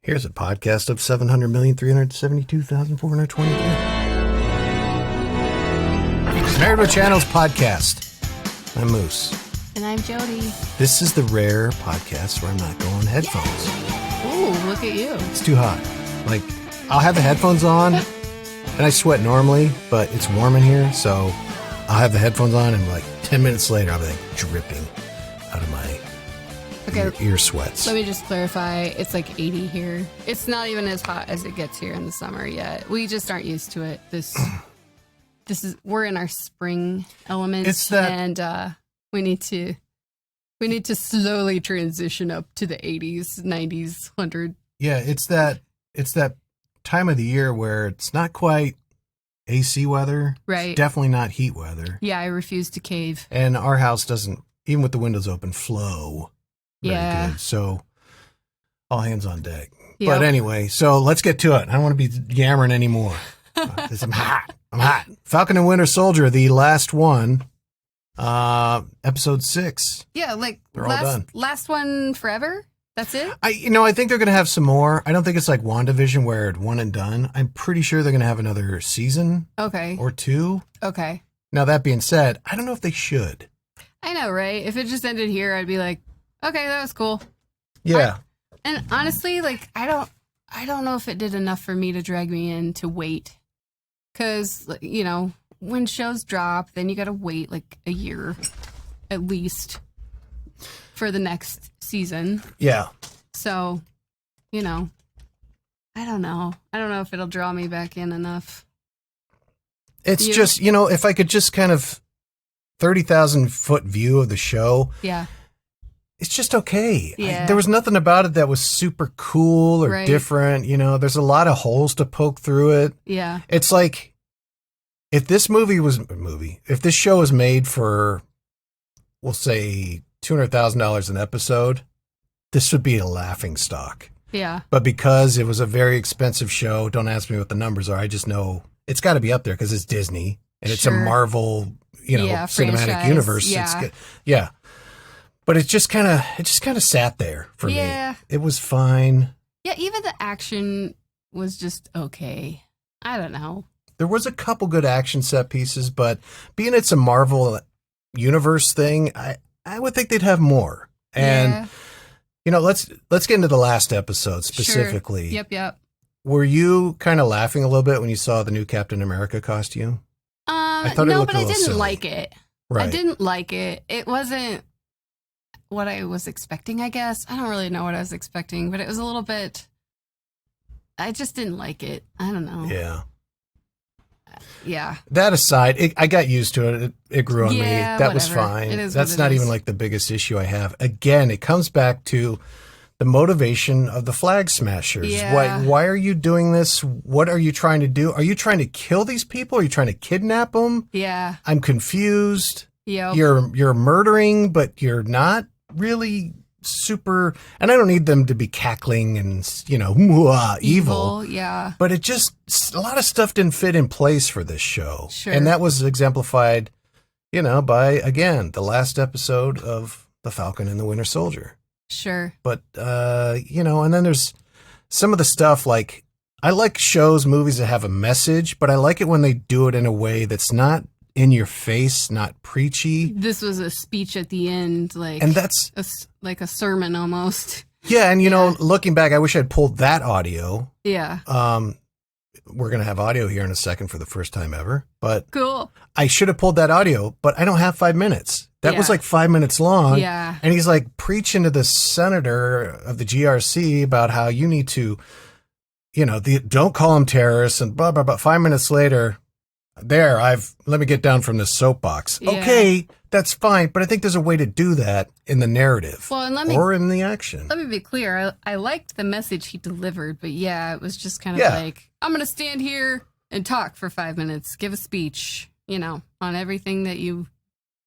Here's a podcast of 700,372,422. Married with Channels podcast. I'm Moose. And I'm Jody. This is the rare podcast where I'm not going headphones. Ooh, look at you. It's too hot. Like, I'll have the headphones on, and I sweat normally, but it's warm in here, so I'll have the headphones on, and like 10 minutes later, I'll be like dripping out of my ear sweats. Let me just clarify. It's like 80 here. It's not even as hot as it gets here in the summer yet. We just aren't used to it. We're in our spring element, and we need to slowly transition up to the 80s, 90s, 100. Yeah, it's that time of the year where it's not quite AC weather. Right. It's definitely not heat weather. Yeah, I refuse to cave. And our house doesn't, even with the windows open, flow very good. So all hands on deck. Yep. But anyway, so let's get to it. I don't want to be yammering anymore. 'Cause I'm hot. Falcon and Winter Soldier, the last one, episode 6. Yeah, like they're all done. Last one forever? That's it? I think they're going to have some more. I don't think it's like WandaVision where it's one and done. I'm pretty sure they're going to have another season. Okay. Or 2. Okay. Now, that being said, I don't know if they should. I know, right? If it just ended here, I'd be like, okay, that was cool. Yeah. And honestly, like, I don't know if it did enough for me to drag me in to wait. Because, when shows drop, then you got to wait like a year at least for the next season. Yeah. So, I don't know. I don't know if it'll draw me back in enough. It's just, if I could just kind of 30,000 foot view of the show. Yeah. It's just okay. Yeah. There was nothing about it that was super cool or different. There's a lot of holes to poke through it. Yeah. It's like, if this if this show was made for, we'll say, $200,000 an episode, this would be a laughing stock. Yeah. But because it was a very expensive show, don't ask me what the numbers are. I just know it's got to be up there because it's Disney and it's a Marvel, cinematic franchise. universe. Yeah. Yeah. But it just kind of sat there for me. It was fine. Yeah, even the action was just okay. I don't know. There was a couple good action set pieces, but being it's a Marvel universe thing, I would think they'd have more. And let's get into the last episode specifically. Sure. Yep. Were you kind of laughing a little bit when you saw the new Captain America costume? I thought no, but I didn't like it. Right. I didn't like it. It wasn't what I was expecting, I guess. I don't really know what I was expecting, but it was a little bit. I just didn't like it. I don't know. Yeah. Yeah. That aside, I got used to it. It grew on me. That was fine. That's not even like the biggest issue I have. Again, it comes back to the motivation of the Flag Smashers. Yeah. Why are you doing this? What are you trying to do? Are you trying to kill these people? Are you trying to kidnap them? Yeah. I'm confused. Yep. You're murdering, but you're not really super, and I don't need them to be cackling and evil. Yeah, but it just, a lot of stuff didn't fit in place for this show. Sure. And that was exemplified by, again, the last episode of The Falcon and the Winter Soldier. Sure. But and then there's some of the stuff, like, I like shows, movies that have a message, but I like it when they do it in a way that's not in your face, not preachy. This was a speech at the end, and that's like a sermon almost. Yeah, and looking back, I wish I'd pulled that audio. Yeah. We're gonna have audio here in a second for the first time ever, but cool. I should have pulled that audio, but I don't have 5 minutes. That was like 5 minutes long. Yeah. And he's like preaching to the senator of the GRC about how you need to, don't call them terrorists and blah blah blah. 5 minutes later. Let me get down from this soapbox. Yeah. Okay, that's fine, but I think there's a way to do that in the narrative or in the action. Let me be clear. I liked the message he delivered, but it was just kind of like, I'm going to stand here and talk for 5 minutes, give a speech, on everything that you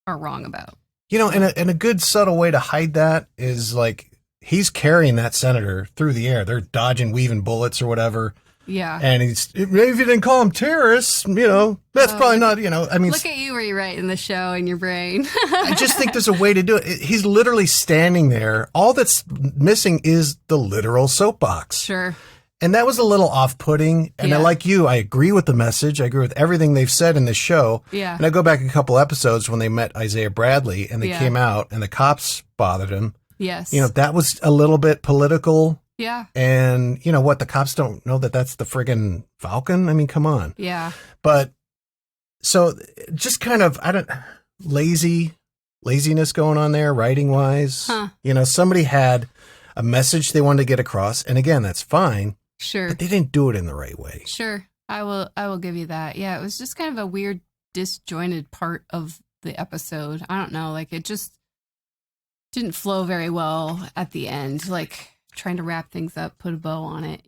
are wrong about. And a good subtle way to hide that is like, he's carrying that senator through the air. They're dodging, weaving bullets or whatever. Yeah. And maybe if you didn't call them terrorists, that's probably not, I mean. Look at you rewriting the show in your brain. I just think there's a way to do it. He's literally standing there. All that's missing is the literal soapbox. Sure. And that was a little off-putting. And I like you. I agree with the message. I agree with everything they've said in this show. Yeah. And I go back a couple episodes when they met Isaiah Bradley and they came out and the cops bothered him. Yes. That was a little bit political. Yeah. And you know what? The cops don't know that that's the friggin' Falcon. I mean, come on. Yeah. But so just kind of, laziness going on there, writing wise. Huh. Somebody had a message they wanted to get across. And again, that's fine. Sure. But they didn't do it in the right way. Sure. I will give you that. Yeah. It was just kind of a weird, disjointed part of the episode. I don't know. Like, it just didn't flow very well at the end. Like, trying to wrap things up, put a bow on it,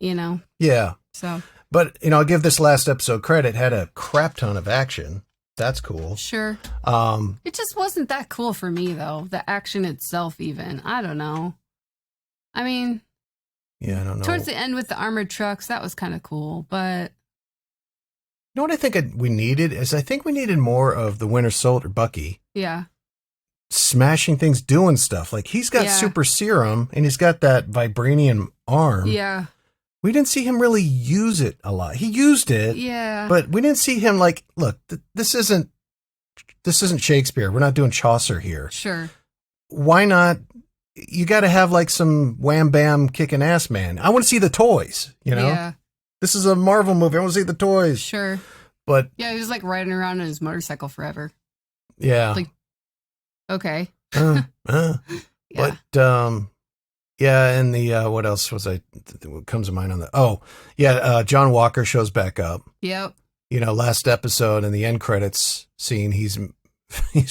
Yeah. So. But, I'll give this last episode credit. It had a crap ton of action. That's cool. Sure. It just wasn't that cool for me, though. The action itself, even. I don't know. I mean. Yeah, I don't know. Towards the end with the armored trucks, that was kind of cool, but. You know what I think we needed is I think we needed more of the Winter Soldier, Bucky. Yeah. Smashing things, doing stuff. Like, he's got super serum and he's got that vibranium arm. Yeah. We didn't see him really use it a lot. He used it. Yeah. But we didn't see him like, look, this isn't Shakespeare. We're not doing Chaucer here. Sure. Why not? You got to have like some wham bam kicking ass man. I want to see the toys, Yeah. This is a Marvel movie. I want to see the toys. Sure. But yeah, he was like riding around on his motorcycle forever. Yeah. Like, okay. Yeah. But and the what else what comes to mind on that? John Walker shows back up. Yep. Last episode in the end credits scene, he's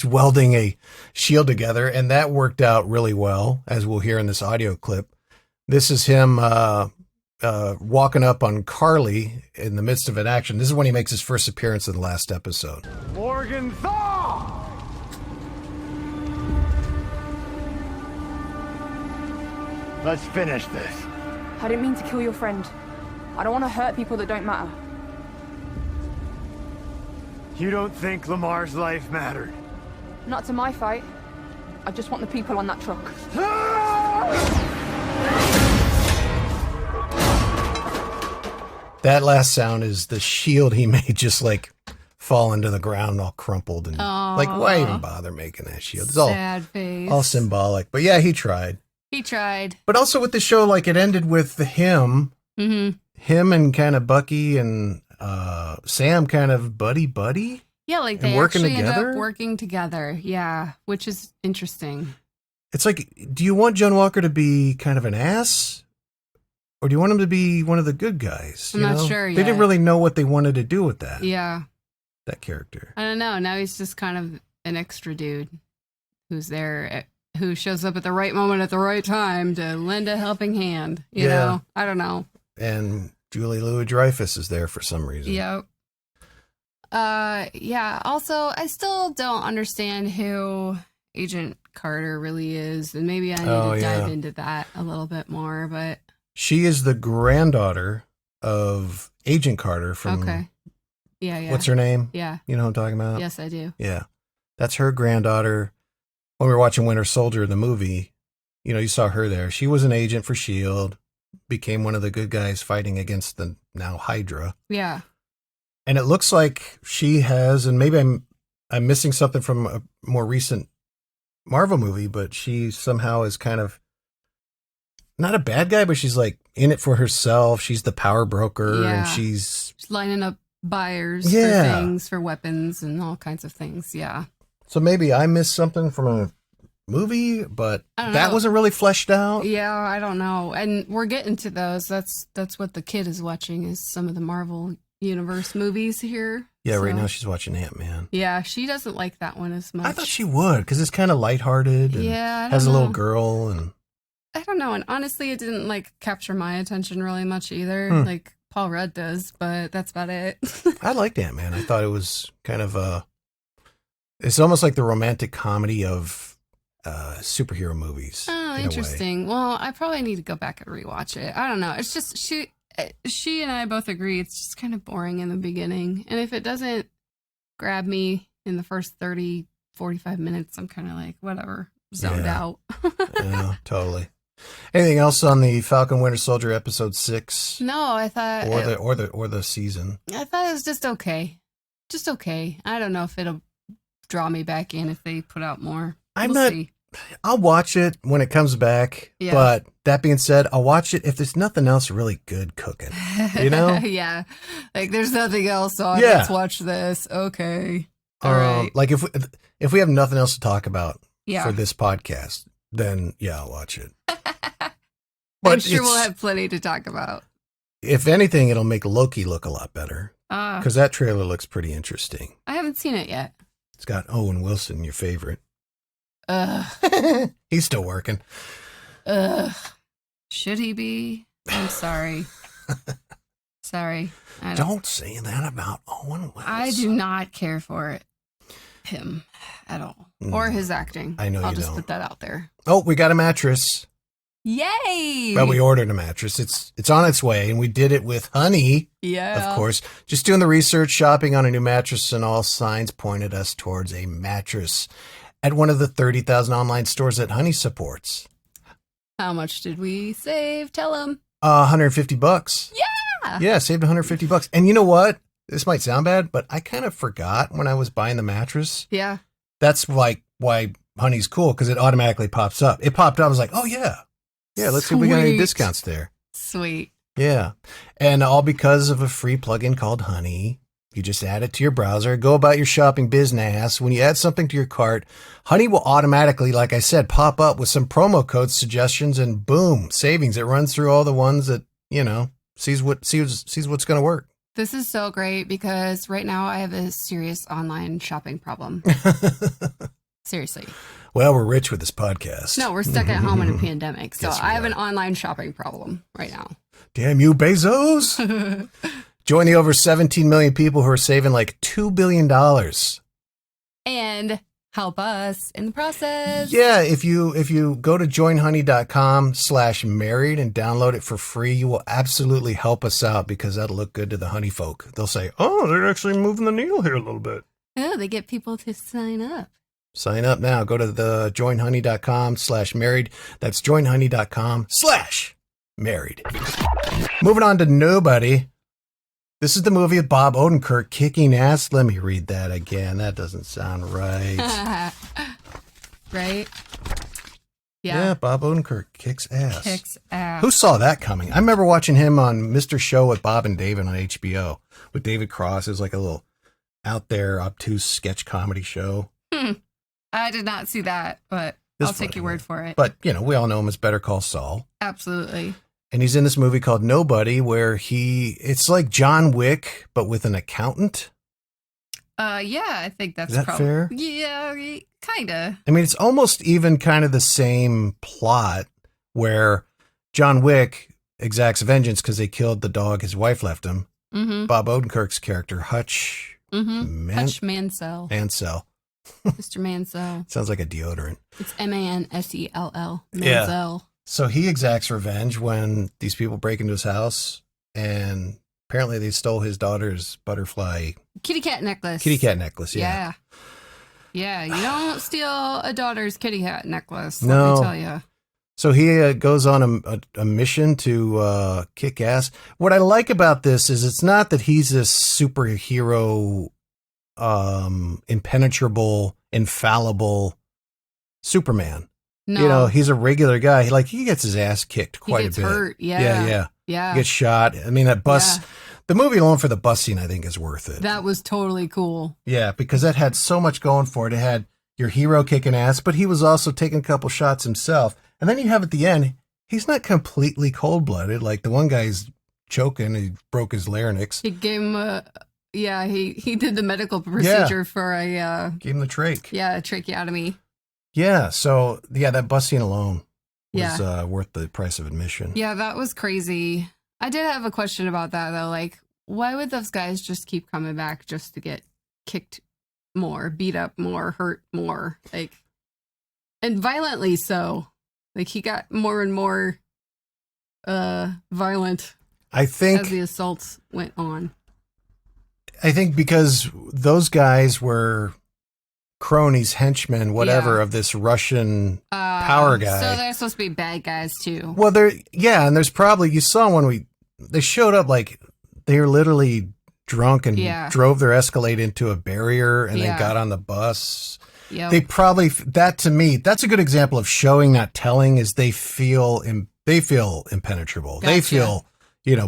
welding a shield together, and that worked out really well, as we'll hear in this audio clip. This is him walking up on Carly in the midst of an action. This is when he makes his first appearance in the last episode. Morgan Thaw! Let's finish this. I didn't mean to kill your friend. I don't want to hurt people that don't matter. You don't think Lamar's life mattered? Not to my fight. I just want the people on that truck. That last sound is the shield he made just like fall into the ground all crumpled. And like, why even bother making that shield? It's sad face. All symbolic. But yeah, he tried. He tried. But also with the show, like it ended with him and kind of Bucky and Sam kind of buddy. Yeah, like they actually end up working together. Yeah, which is interesting. It's like, do you want John Walker to be kind of an ass? Or do you want him to be one of the good guys? I'm not sure yet. They didn't really know what they wanted to do with that. Yeah. That character. I don't know. Now he's just kind of an extra dude who's there, who shows up at the right moment at the right time to lend a helping hand. You know? I don't know. And Julie Louis-Dreyfus is there for some reason. Yep. Yeah. Also, I still don't understand who Agent Carter really is, and maybe I need to dive into that a little bit more. But she is the granddaughter of Agent Carter from. Okay. Yeah. What's her name? Yeah. You know what I'm talking about? Yes, I do. Yeah, that's her granddaughter. When we were watching Winter Soldier, the movie, you saw her there. She was an agent for S.H.I.E.L.D., became one of the good guys fighting against the now Hydra. Yeah. And it looks like she has, and maybe I'm missing something from a more recent Marvel movie, but she somehow is kind of not a bad guy, but she's like in it for herself. She's the power broker, and she's lining up buyers for things, for weapons and all kinds of things. Yeah. So maybe I missed something from a movie, but that wasn't really fleshed out. Yeah, I don't know. And we're getting to those. That's what the kid is watching, is some of the Marvel Universe movies here. Yeah, right now she's watching AntMan. Yeah, she doesn't like that one as much. I thought she would, because it's kind of lighthearted and has a little girl. And I don't know. And honestly, it didn't like capture my attention really much either. Like Paul Rudd does, but that's about it. I liked AntMan. I thought it was kind of it's almost like the romantic comedy of superhero movies. Oh, interesting. Well, I probably need to go back and rewatch it. I don't know. It's just she and I both agree it's just kind of boring in the beginning. And if it doesn't grab me in the first 30, 45 minutes, I'm kind of like, whatever, zoned out. Yeah, totally. Anything else on the Falcon Winter Soldier episode 6? No, I thought or the season. I thought it was just okay. Just okay. I don't know if it'll draw me back in if they put out more. We'll see. I'll watch it when it comes back. Yeah. But that being said, I'll watch it if there's nothing else really good cooking. You know? Yeah. Like there's nothing else on. Yeah. Let's watch this. Okay. All right. Like if we have nothing else to talk about for this podcast, then I'll watch it. But I'm sure we'll have plenty to talk about. If anything, it'll make Loki look a lot better. Because that trailer looks pretty interesting. I haven't seen it yet. It's got Owen Wilson, your favorite. He's still working. Should he be? I'm sorry. Sorry. Don't say that about Owen Wilson. I do not care for him at all. Or his acting. I know I'll you just don't. put that out there. Oh, we got a mattress. Yay! Well, we ordered a mattress. It's on its way, and we did it with Honey. Yeah. Of course. Just doing the research, shopping on a new mattress, and all signs pointed us towards a mattress at one of the 30,000 online stores that Honey supports. How much did we save? Tell them. $150. Yeah. Yeah, saved $150. And you know what? This might sound bad, but I kind of forgot when I was buying the mattress. Yeah. That's like why Honey's cool, because it automatically pops up. It popped up. I was like, oh, yeah. Yeah, let's see if we got any discounts there. Sweet. Yeah. And all because of a free plugin called Honey. You just add it to your browser, go about your shopping business. When you add something to your cart, Honey will automatically, like I said, pop up with some promo code suggestions, and boom, savings. It runs through all the ones that, sees what's going to work. This is so great because right now I have a serious online shopping problem. Seriously. Well, we're rich with this podcast. No, we're stuck at home in a pandemic. So I have an online shopping problem right now. Damn you, Bezos. Join the over 17 million people who are saving like $2 billion. And help us in the process. Yeah, if you go to joinhoney.com/married and download it for free, you will absolutely help us out, because that'll look good to the honey folk. They'll say, oh, they're actually moving the needle here a little bit. Oh, they get people to sign up. Sign up now. Go to the joinhoney.com/married. That's joinhoney.com/married. Moving on to Nobody. This is the movie of Bob Odenkirk kicking ass. Let me read that again. That doesn't sound right. Right? Yeah, Bob Odenkirk kicks ass. Kicks ass. Who saw that coming? I remember watching him on Mr. Show with Bob and David on HBO with David Cross. It was like a little out there, obtuse sketch comedy show. I did not see that, but I'll take your word for it. But, we all know him as Better Call Saul. Absolutely. And he's in this movie called Nobody, where it's like John Wick, but with an accountant. Yeah, I think that's fair? Yeah, kind of. I mean, it's almost even kind of the same plot, where John Wick exacts vengeance because they killed the dog his wife left him. Mm-hmm. Bob Odenkirk's character, Hutch. Mm-hmm. Hutch Mansell. Mansell. Mr. Mansell. Sounds like a deodorant. It's Mansell. Mansell. Yeah. So he exacts revenge when these people break into his house, and apparently they stole his daughter's butterfly kitty cat necklace. Yeah. Yeah, you don't steal a daughter's kitty cat necklace. No. Let me tell you. So he goes on a mission to kick ass. What I like about this is it's not that he's this superhero, impenetrable, infallible Superman. No. He's a regular guy. He gets his ass kicked quite a bit. Hurt. Yeah. He gets shot. I mean, that bus, the movie alone for the bus scene, I think, is worth it. That was totally cool. Yeah, because that had so much going for it. It had your hero kicking ass, but he was also taking a couple shots himself. And then you have at the end, he's not completely cold-blooded. Like the one guy's choking, he broke his larynx. He gave him he did the medical procedure for gave him the trach. Yeah, a tracheotomy. Yeah, so, that bus scene alone was worth the price of admission. Yeah, that was crazy. I did have a question about that, though. Like, why would those guys just keep coming back just to get kicked more, beat up more, hurt more? Like, and violently so. Like, he got more and more violent. I think as the assaults went on. I think because those guys were cronies, henchmen, whatever, of this Russian power guy. So they're supposed to be bad guys too. Well, and there's probably, you saw when they showed up, like, they were literally drunk and drove their Escalade into a barrier and then got on the bus. Yep. They probably, that to me, that's a good example of showing, not telling, is they feel impenetrable. Gotcha. They feel,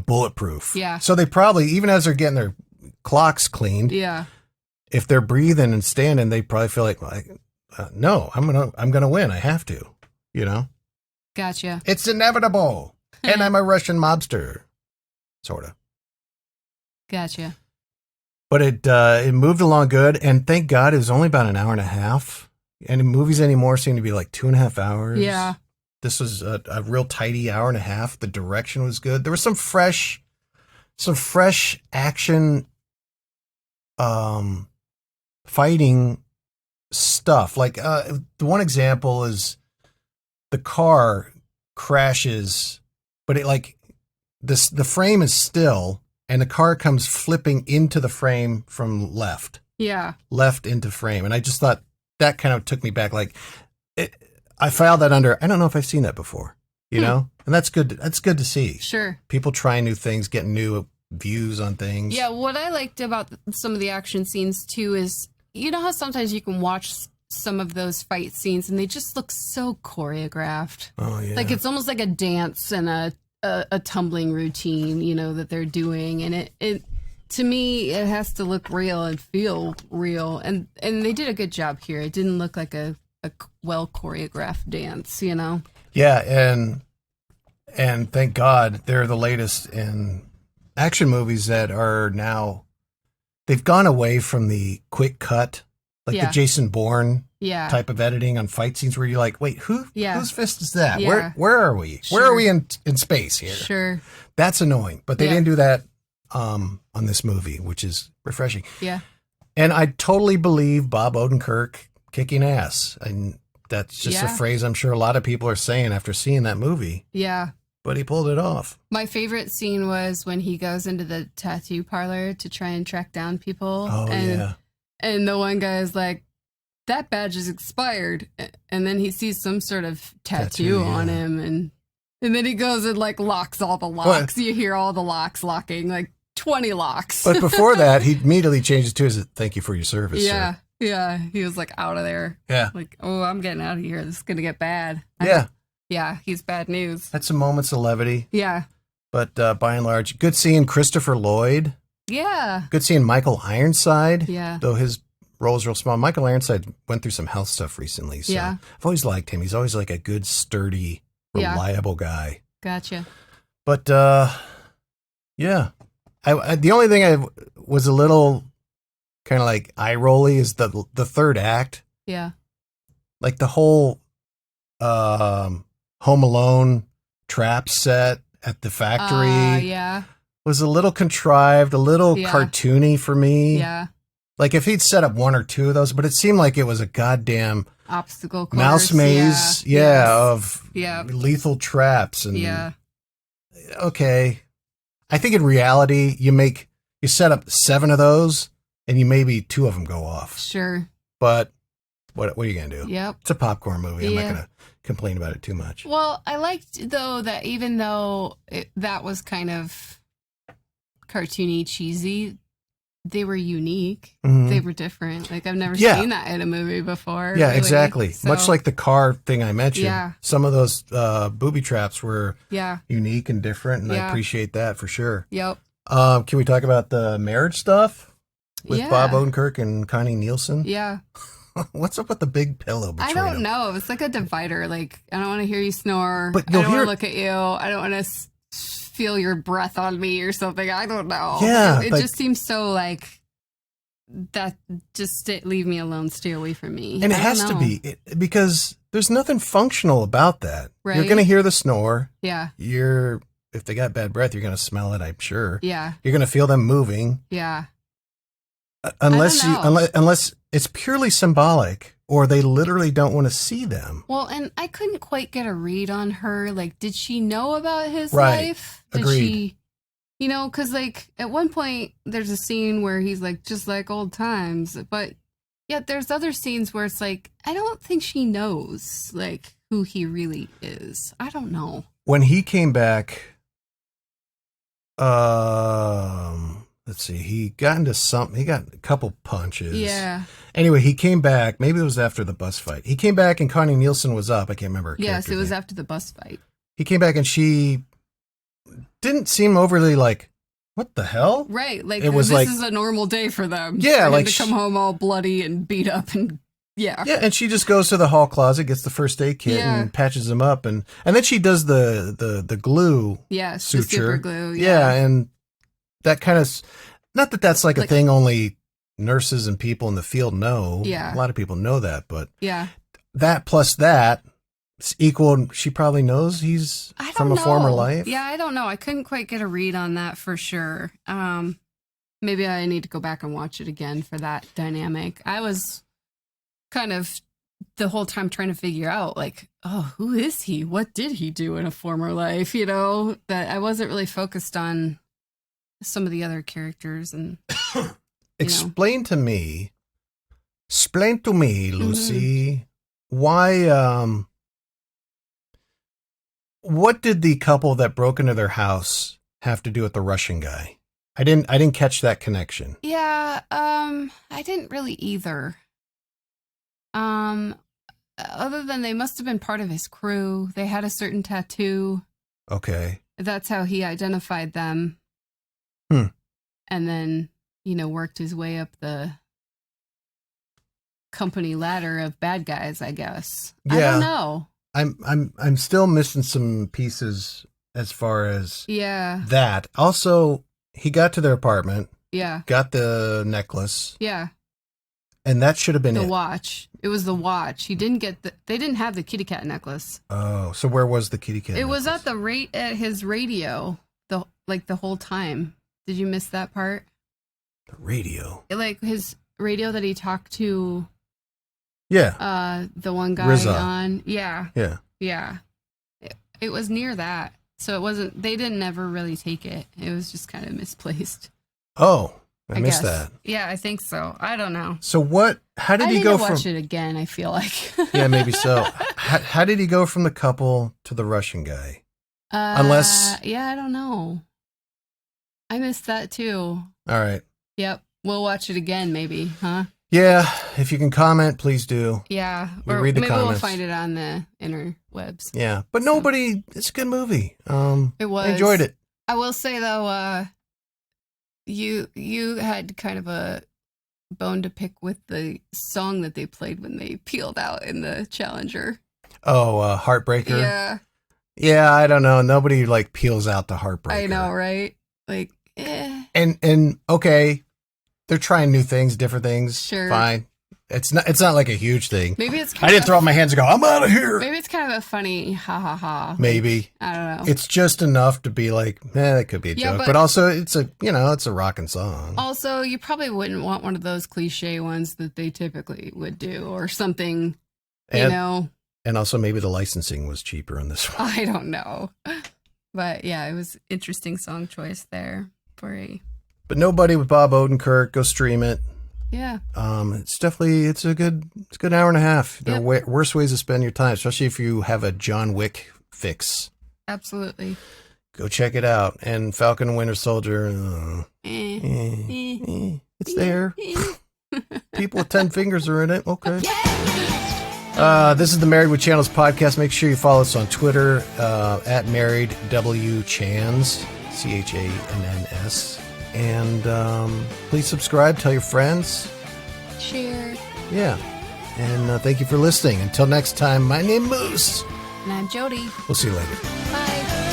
bulletproof. Yeah. So they probably, even as they're getting their clocks cleaned, if they're breathing and standing, they probably feel like, no, I'm gonna win. I have to, Gotcha. It's inevitable, and I'm a Russian mobster, sort of. Gotcha. But it moved along good, and thank God it was only about an hour and a half. And movies anymore seem to be like 2.5 hours. Yeah. This was a real tidy hour and a half. The direction was good. There was some fresh action, fighting stuff. Like the one example is the car crashes, but the frame is still. And the car comes flipping into the frame from left. Yeah. Left into frame. And I just thought that kind of took me back. Like, I filed that under, I don't know if I've seen that before, And that's good. That's good to see. Sure. People trying new things, getting new views on things. Yeah. What I liked about some of the action scenes, too, is, how sometimes you can watch some of those fight scenes and they just look so choreographed. Oh, yeah. Like, it's almost like a dance and a tumbling routine, that they're doing. And it to me, it has to look real and feel real. And they did a good job here. It didn't look like a well choreographed dance, Yeah. And thank God they're the latest in action movies that are now, they've gone away from the quick cut, like the Jason Bourne type of editing on fight scenes where you're like, wait, whose fist is that? Yeah. Where are we? Sure. Where are we in space here? Sure. That's annoying. But they didn't do that on this movie, which is refreshing. Yeah. And I totally believe Bob Odenkirk kicking ass. And that's just a phrase I'm sure a lot of people are saying after seeing that movie. Yeah. But he pulled it off. My favorite scene was when he goes into the tattoo parlor to try and track down people. Oh, yeah. And the one guy is like, that badge is expired. And then he sees some sort of tattoo on him. And then he goes and locks all the locks. You hear all the locks locking, like 20 locks. But before that, he immediately changes to his thank you for your service. Yeah. Sir. Yeah. He was out of there. Yeah. Like, oh, I'm getting out of here. This is going to get bad. Yeah. He's bad news. Had some moments of levity. Yeah. But by and large, good seeing Christopher Lloyd. Yeah. Good seeing Michael Ironside. Yeah. Though his role is real small. Michael Ironside went through some health stuff recently. So I've always liked him. He's always a good, sturdy, reliable guy. Gotcha. But, yeah. The only thing I was a little kind of eye-rolly is the third act. Yeah. Like the whole Home Alone trap set at the factory. Yeah. Was a little contrived, a little cartoony for me. Yeah. Like if he'd set up one or two of those, but it seemed like it was a goddamn obstacle course. Mouse maze. Of lethal traps. And okay. I think in reality, you set up 7 of those and maybe 2 of them go off. Sure. But what are you going to do? Yep. It's a popcorn movie. I'm not going to complain about it too much. Well, I liked though that even though that was kind of cartoony, cheesy, they were unique. Mm-hmm. They were different. I've never seen that in a movie before. Yeah, really. Exactly. So, much like the car thing I mentioned. Some of those booby traps were unique and different, and I appreciate that for sure. Yep. Can we talk about the marriage stuff with Bob Odenkirk and Connie Nielsen? Yeah. What's up with the big pillow between them? I don't know. It's like a divider. I don't want to hear you snore. But I don't want to look at you. I don't want to feel your breath on me or something. I don't know. Yeah. It just seems so that just leave me alone, stay away from me. And it has to be because there's nothing functional about that. Right. You're going to hear the snore. Yeah. If they got bad breath, you're going to smell it, I'm sure. Yeah. You're going to feel them moving. Yeah. Unless it's purely symbolic or they literally don't want to see them. Well, and I couldn't quite get a read on her. Did she know about his life? Agreed. You know, because, like, at one point, there's a scene where he's like, just like old times. But yet there's other scenes where it's like, I don't think she knows, like, who he really is. I don't know. When he came back, let's see, he got into something. He got a couple punches. Yeah. Anyway, he came back. Maybe it was after the bus fight. He came back and Connie Nielsen was up. I can't remember her Yes, it was name. after the bus fight. He came back and she didn't seem overly like, what the hell? Right. Like, it was this like, is a normal day for them. Yeah. For like him to come home all bloody and beat up and yeah. Yeah. And she just goes to the hall closet, gets the first aid kit and patches him up. And then she does the glue. Yes. Suture. The super glue. Yeah. And that kind of, not that that's like a thing only nurses and people in the field know. Yeah. A lot of people know that, but yeah. That plus that equal, she probably knows he's from a former life. Yeah, I don't know. I couldn't quite get a read on that for sure. Maybe I need to go back and watch it again for that dynamic. I was kind of the whole time trying to figure out, like, oh, who is he? What did he do in a former life? You know, that I wasn't really focused on some of the other characters. And explain to me, Lucy, why, what did the couple that broke into their house have to do with the Russian guy? I didn't catch that connection. Yeah, I didn't really either. Other than they must have been part of his crew. They had a certain tattoo. Okay. That's how he identified them. And then, you know, worked his way up the company ladder of bad guys, I guess. Yeah. I don't know. I'm still missing some pieces as far as that. Also, he got to their apartment. Yeah. Got the necklace. Yeah. And that should have been the watch. It was the watch. He didn't get they didn't have the kitty cat necklace. Oh, so where was the kitty cat? It necklace? was at his radio the whole time. Did you miss that part? The radio. Like his radio that he talked to. Yeah. The one guy Rizza. on. Yeah. Yeah. Yeah. It was near that. So it wasn't, they didn't ever really take it. It was just kind of misplaced. Oh, I missed guess. that. Yeah, I think so. I don't know. So how did he go from? I need to watch it again, I feel like. Yeah, maybe so. How did he go from the couple to the Russian guy? Unless. Yeah, I don't know. I missed that too. All right. Yep. We'll watch it again, maybe, huh? Yeah. If you can comment, please do. Yeah. Or read the maybe comments. We'll find it on the interwebs. Yeah. But it's a good movie. It was. I enjoyed it. I will say though, you had kind of a bone to pick with the song that they played when they peeled out in the Challenger. Oh, Heartbreaker. Yeah. Yeah, I don't know. Nobody like peels out the Heartbreaker. I know, right? Like, And okay, they're trying new things, different things. Sure. Fine. It's not like a huge thing. Maybe it's I didn't throw up my hands and go, I'm out of here. Maybe it's kind of a funny ha ha ha. Maybe. I don't know. It's just enough to be like, that could be a joke. But also it's a rocking song. Also, you probably wouldn't want one of those cliche ones that they typically would do or something, you know. And also maybe the licensing was cheaper in this one. I don't know. But yeah, it was interesting song choice there for a. But Nobody with Bob Odenkirk, go stream it. Yeah. It's a good hour and a half. There are worse ways to spend your time, especially if you have a John Wick fix. Absolutely. Go check it out. And Falcon and Winter Soldier, it's there. People with 10 fingers are in it. Okay. This is the Married with Channels podcast. Make sure you follow us on Twitter at MarriedWChans, CHANNS. And please subscribe, tell your friends. Share. Yeah. And thank you for listening. Until next time, my name is Moose. And I'm Jody. We'll see you later. Bye.